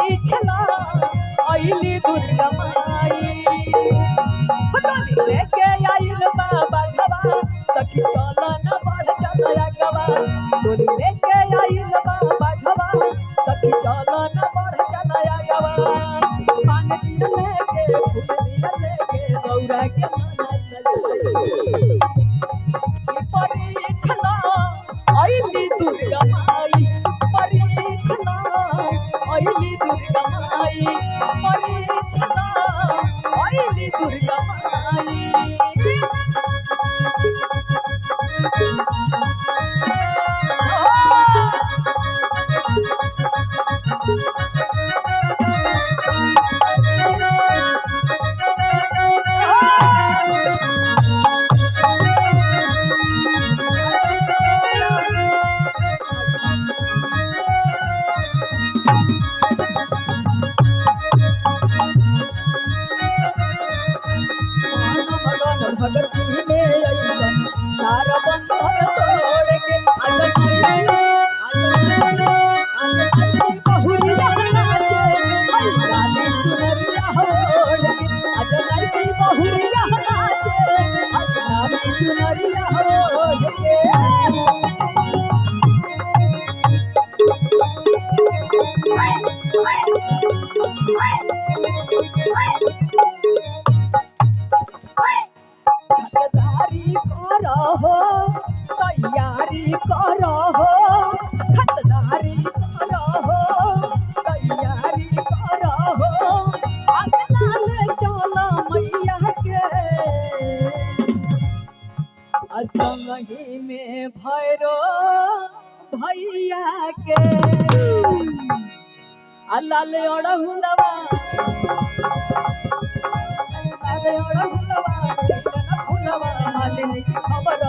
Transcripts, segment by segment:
परीक्षला आइली दुर्गा माई डोली लेके आइल बाबा गवा सखी चला न बढ़ चला गवा डोली लेके आइल बाबा गवा सखी चला न बढ़ चला गवा पान दिया लेके फूल दिया लेके गौरा के माना परीक्षला आइली दुर्गा माई परीक्षला आइली दुर्गा माई परीक्षला आइली दुर्गा माई भगती में ऐसन सारा बंधन तोड़ के बहुरिया नाचे गाली चुनरिया होड़ के अजनई बहुरिया नाचे गाली चुनरिया होड़ के तैयारी करो खतदारी करो तैयारी करो अंगना ले चलो मैया के असंगी में भैरो भैया के अल्लाह ले ओढ़ुलवा मालिनी खबर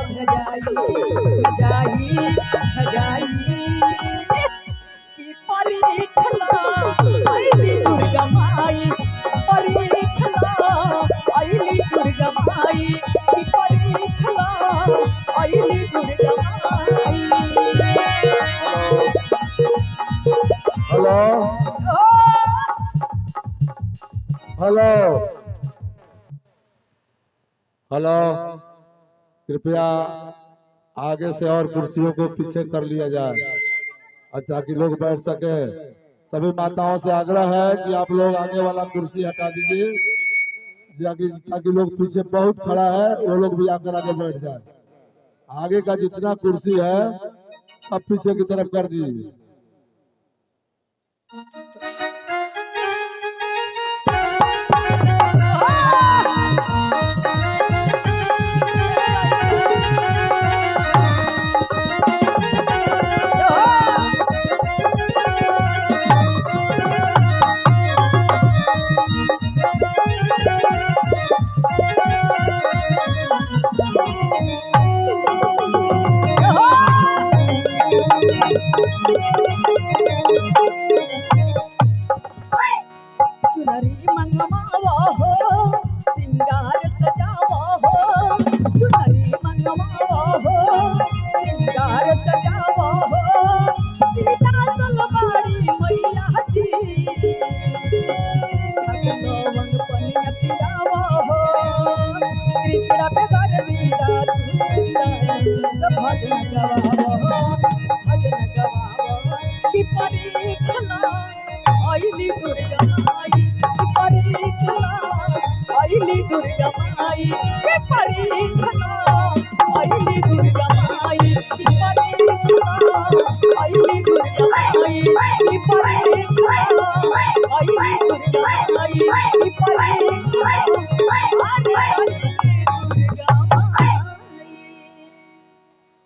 जाई की परीक्षला आइली दुर्गा माई परीक्षला आइली दुर्गा माई की परीक्षला आइली दुर्गा माई हेलो हेलो हेलो कृपया आगे से और कुर्सियों को पीछे कर लिया जाए ताकि लोग बैठ सके। सभी माताओं से आग्रह है कि आप लोग आगे वाला कुर्सी हटा दीजिए ताकि लोग पीछे बहुत खड़ा है वो लोग भी आकर आगे बैठ जाए। आगे का जितना कुर्सी है सब पीछे की तरफ कर दीजिए। चुनरी मंगवावा हो सिंगार सजावा हो चुनरी मंगवावा हो सिंगार सजावा हो सीता सलवारी मैया जी भगवान पनिया पियावा हो कृष्ण पे घर मीरा भजन गवावा की परीक्षला आइली दुर्गा माई परीक्षला आइली दुर्गा माई परीक्षला आइली दुर्गा माई परीक्षला आइली दुर्गा माई परीक्षला आइली दुर्गा माई परीक्षला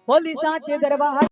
बोली साचे दरबार।